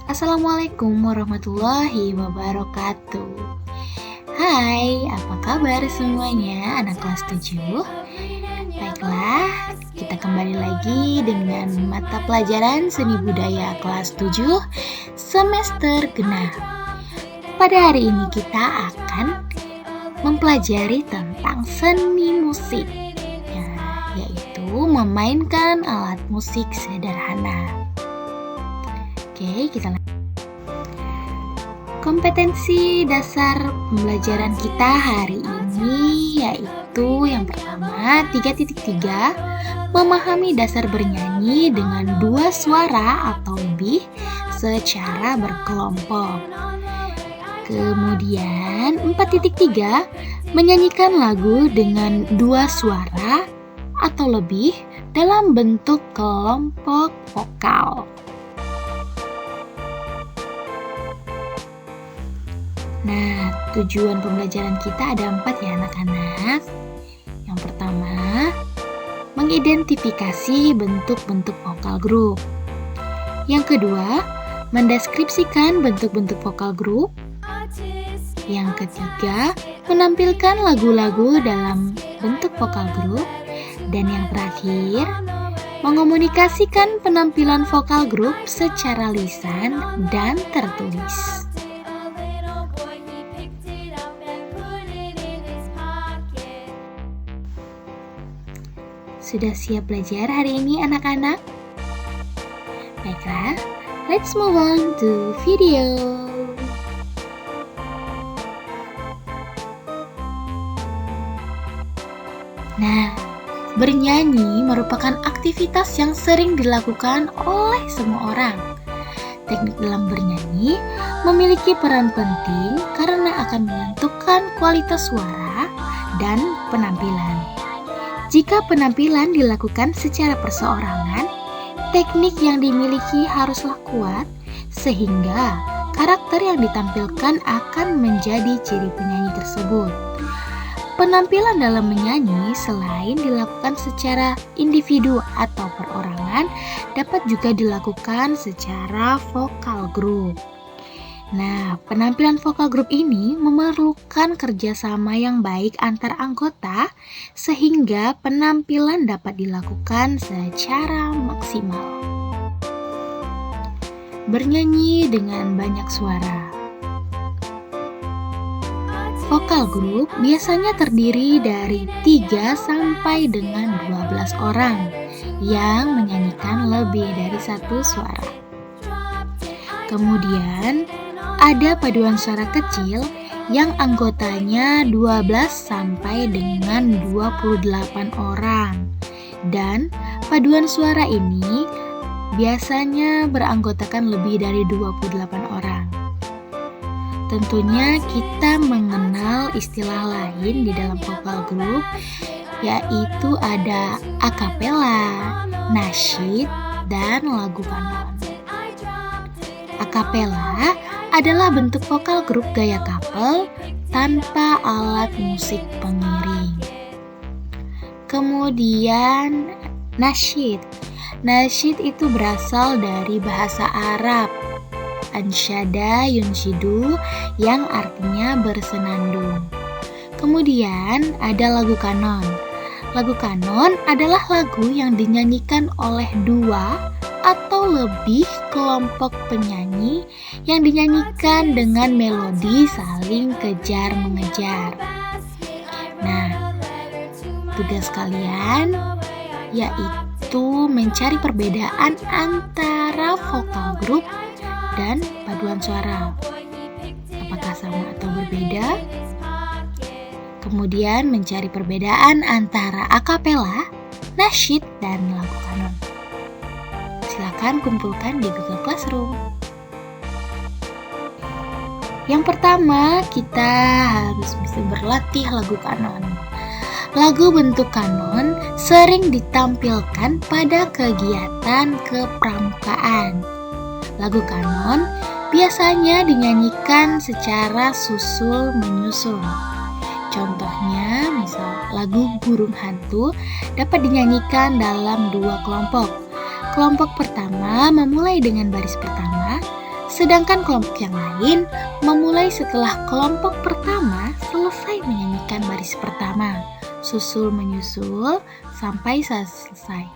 Assalamualaikum warahmatullahi wabarakatuh. Hai, apa kabar semuanya anak kelas 7? Baiklah, kita kembali lagi dengan mata pelajaran seni budaya kelas 7 semester genap. Pada hari ini kita akan mempelajari tentang seni musik, yaitu memainkan alat musik sederhana. Oke, kita lanjut. Kompetensi dasar pembelajaran kita hari ini yaitu yang pertama 3.3 memahami dasar bernyanyi dengan 2 suara atau lebih secara berkelompok. Kemudian 4.3 menyanyikan lagu dengan 2 suara atau lebih dalam bentuk kelompok vokal. Nah, tujuan pembelajaran kita ada 4 ya anak-anak. Yang pertama, mengidentifikasi bentuk-bentuk vokal grup. Yang kedua, mendeskripsikan bentuk-bentuk vokal grup. Yang ketiga, menampilkan lagu-lagu dalam bentuk vokal grup. Dan yang terakhir, mengomunikasikan penampilan vokal grup secara lisan dan tertulis. Sudah siap belajar hari ini anak-anak? Baiklah, let's move on to video. Nah, bernyanyi merupakan aktivitas yang sering dilakukan oleh semua orang. Teknik dalam bernyanyi memiliki peran penting karena akan menentukan kualitas suara dan penampilan. Jika penampilan dilakukan secara perseorangan, teknik yang dimiliki haruslah kuat sehingga karakter yang ditampilkan akan menjadi ciri penyanyi tersebut. Penampilan dalam menyanyi selain dilakukan secara individu atau perorangan, dapat juga dilakukan secara vokal grup. Nah, penampilan vokal grup ini memerlukan kerjasama yang baik antar anggota sehingga penampilan dapat dilakukan secara maksimal. Bernyanyi dengan banyak suara. Vokal grup biasanya terdiri dari 3 sampai dengan 12 orang yang menyanyikan lebih dari 1 suara. Kemudian, ada paduan suara kecil yang anggotanya 12 sampai dengan 28 orang. Dan paduan suara ini biasanya beranggotakan lebih dari 28 orang. Tentunya kita mengenal istilah lain di dalam vokal grup, yaitu ada akapela, nasyid, dan lagu kanon. Akapela adalah bentuk vokal grup gaya couple tanpa alat musik pengiring. Kemudian nasyid. Nasyid itu berasal dari bahasa Arab ansyada yunshidu yang artinya bersenandung. Kemudian ada lagu kanon. Lagu kanon adalah lagu yang dinyanyikan oleh 2 atau lebih kelompok penyanyi yang dinyanyikan dengan melodi saling kejar-mengejar. Nah, tugas kalian yaitu mencari perbedaan antara vokal grup dan paduan suara. Apakah sama atau berbeda? Kemudian mencari perbedaan antara akapela, nasyid, dan lagu kanon. Silakan kumpulkan di Google Classroom. Yang pertama, kita harus bisa berlatih lagu kanon. Lagu bentuk kanon sering ditampilkan pada kegiatan kepramukaan. Lagu kanon biasanya dinyanyikan secara susul menyusul. Contohnya, misal lagu Burung Hantu dapat dinyanyikan dalam 2 kelompok. Kelompok pertama memulai dengan baris pertama, Sedangkan kelompok yang lain memulai setelah kelompok pertama selesai menyanyikan baris pertama, susul menyusul sampai selesai.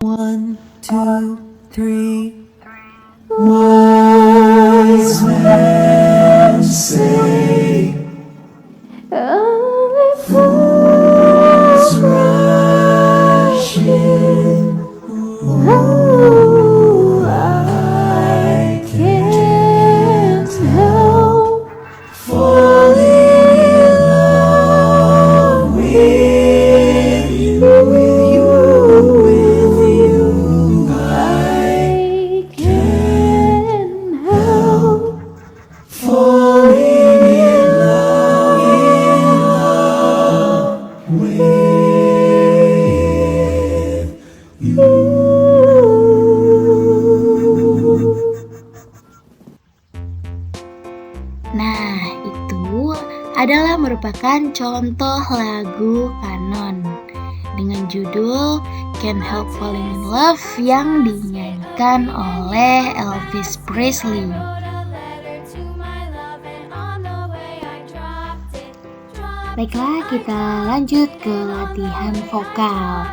1, 2, 3. Wise men say only fools rush in. Oh, I can't help falling in love with you. I can't help falling in love with you. Nah, itu adalah merupakan contoh lagu kanon dengan judul Can't Help Falling in Love yang dinyanyikan oleh Elvis Presley. Baiklah, kita lanjut ke latihan vokal.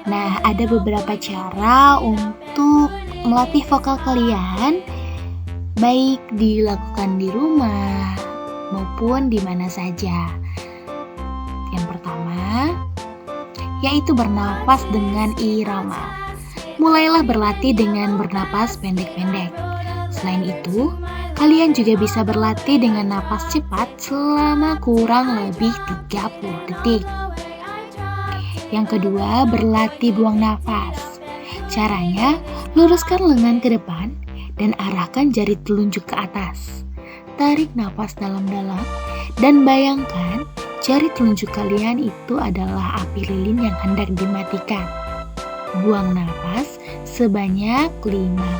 Nah, ada beberapa cara untuk melatih vokal kalian, baik dilakukan di rumah maupun di mana saja. Yang pertama, yaitu bernapas dengan irama. Mulailah berlatih dengan bernapas pendek-pendek. Selain itu, kalian juga bisa berlatih dengan napas cepat selama kurang lebih 30 detik. Yang kedua, berlatih buang nafas. Caranya, luruskan lengan ke depan dan arahkan jari telunjuk ke atas. Tarik nafas dalam-dalam dan bayangkan jari telunjuk kalian itu adalah api lilin yang hendak dimatikan. Buang nafas sebanyak 5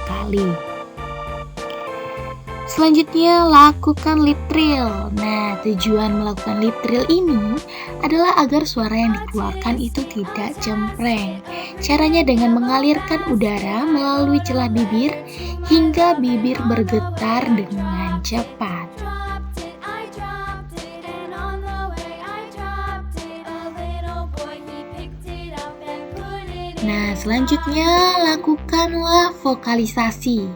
kali. Selanjutnya, lakukan lip trill. Nah, tujuan melakukan lip trill ini adalah agar suara yang dikeluarkan itu tidak cempreng. Caranya dengan mengalirkan udara melalui celah bibir hingga bibir bergetar dengan cepat. Nah, selanjutnya lakukanlah vokalisasi.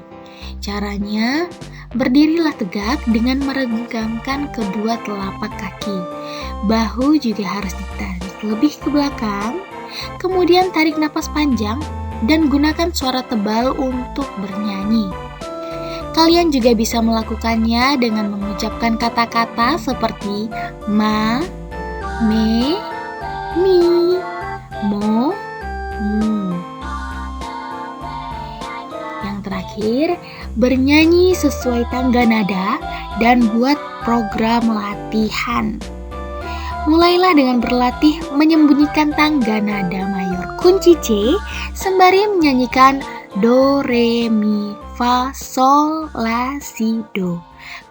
Caranya, berdirilah tegak dengan meregangkan kedua telapak kaki. Bahu juga harus ditarik lebih ke belakang. Kemudian tarik napas panjang dan gunakan suara tebal untuk bernyanyi. Kalian juga bisa melakukannya dengan mengucapkan kata-kata seperti ma, me, mi, mo, mu. Yang terakhir, bernyanyi sesuai tangga nada dan buat program latihan. Mulailah dengan berlatih menyembunyikan tangga nada mayor kunci C sembari menyanyikan do, re, mi, fa, sol, la, si, do.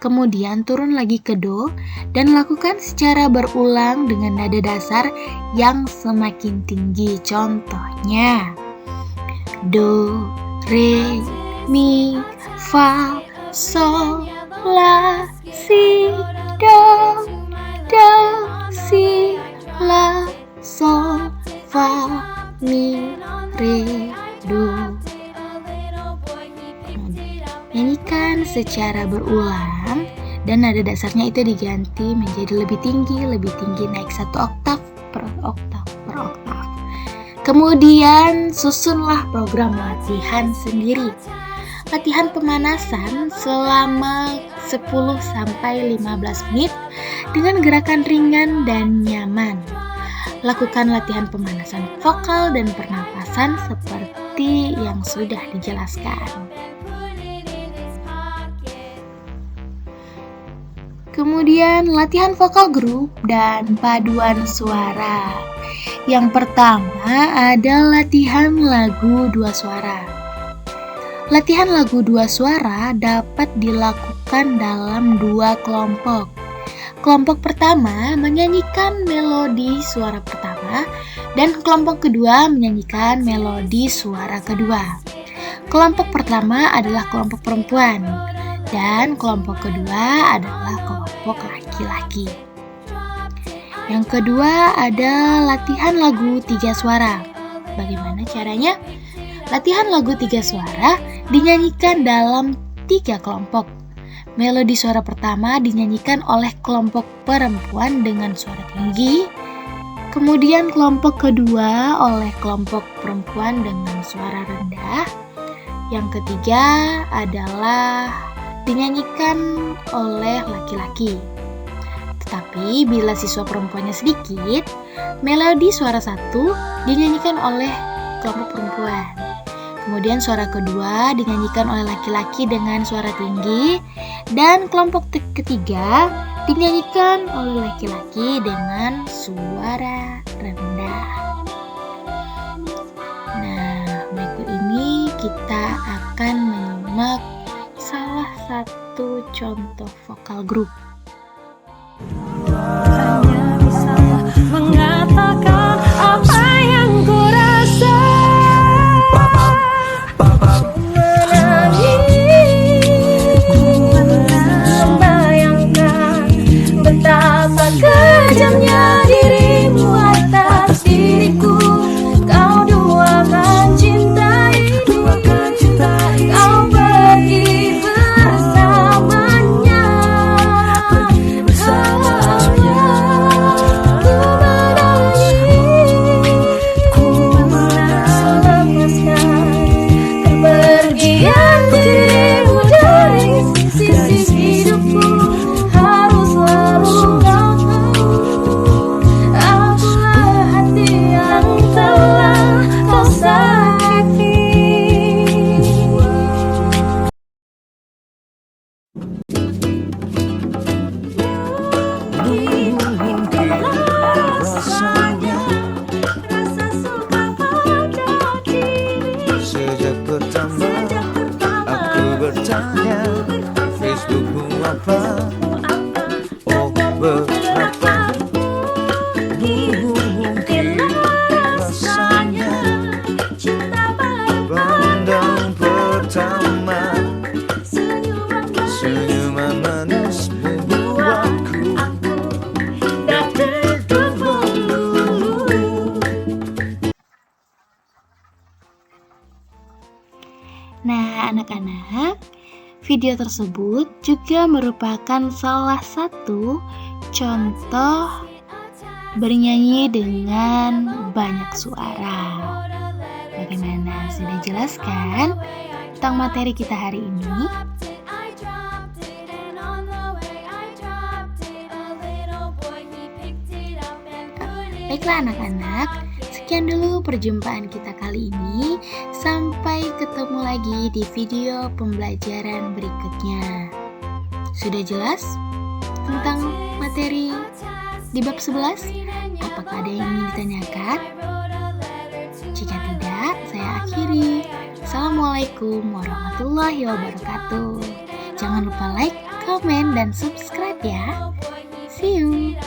Kemudian turun lagi ke do dan lakukan secara berulang dengan nada dasar yang semakin tinggi. Contohnya do, re, mi, fa, sol, la, si, do, do, si, la, sol, fa, mi, re, do. Nyanyikan secara berulang dan nada dasarnya itu diganti menjadi lebih tinggi, naik 1 oktav per oktav per oktav. Kemudian susunlah program latihan sendiri. Latihan pemanasan selama 10-15 menit dengan gerakan ringan dan nyaman. Lakukan latihan pemanasan vokal dan pernapasan seperti yang sudah dijelaskan. Kemudian latihan vokal grup dan paduan suara. Yang pertama ada latihan lagu 2 suara. Latihan lagu 2 suara dapat dilakukan dalam 2 kelompok. Kelompok pertama menyanyikan melodi suara pertama dan kelompok kedua menyanyikan melodi suara kedua. Kelompok pertama adalah kelompok perempuan dan kelompok kedua adalah kelompok laki-laki. Yang kedua ada latihan lagu 3 suara. Bagaimana caranya? Latihan lagu 3 suara dinyanyikan dalam 3 kelompok. Melodi suara pertama dinyanyikan oleh kelompok perempuan dengan suara tinggi. Kemudian kelompok kedua oleh kelompok perempuan dengan suara rendah. Yang ketiga adalah dinyanyikan oleh laki-laki. Tetapi bila siswa perempuannya sedikit, melodi suara satu dinyanyikan oleh kelompok perempuan. Kemudian suara kedua dinyanyikan oleh laki-laki dengan suara tinggi. Dan kelompok ketiga dinyanyikan oleh laki-laki dengan suara rendah. Nah, berikut ini kita akan menyimak salah satu contoh vokal grup. Hanya bisa mengatakan apa yang ku rasa. Membayangkan betapa kejamnya dirimu atas diriku. Kau duakan cintaiku, kau pergi bersamanya. Ku melepaskan kepergian dirimu dari sisi hidupku. Harus selalu kau tahu, akulah hati yang telah kau sakiti. Rasanya, rasa suka pada diri. Sejak pertama aku bertanya, Facebookmu apa? Oh, berapa? Mungkin rasanya pandang pertama, senyuman manismu buatku dapat terburu. Nah, anak-anak, video tersebut juga merupakan salah satu contoh bernyanyi dengan banyak suara. Bagaimana? Sudah jelas kan tentang materi kita hari ini? Baiklah anak-anak, sekian dulu perjumpaan kita kali ini. Sampai ketemu lagi di video pembelajaran berikutnya. Sudah jelas tentang materi di bab 11? Apakah ada yang ingin ditanyakan? Jika tidak, saya akhiri. Assalamualaikum warahmatullahi wabarakatuh. Jangan lupa like, komen, dan subscribe ya. See you.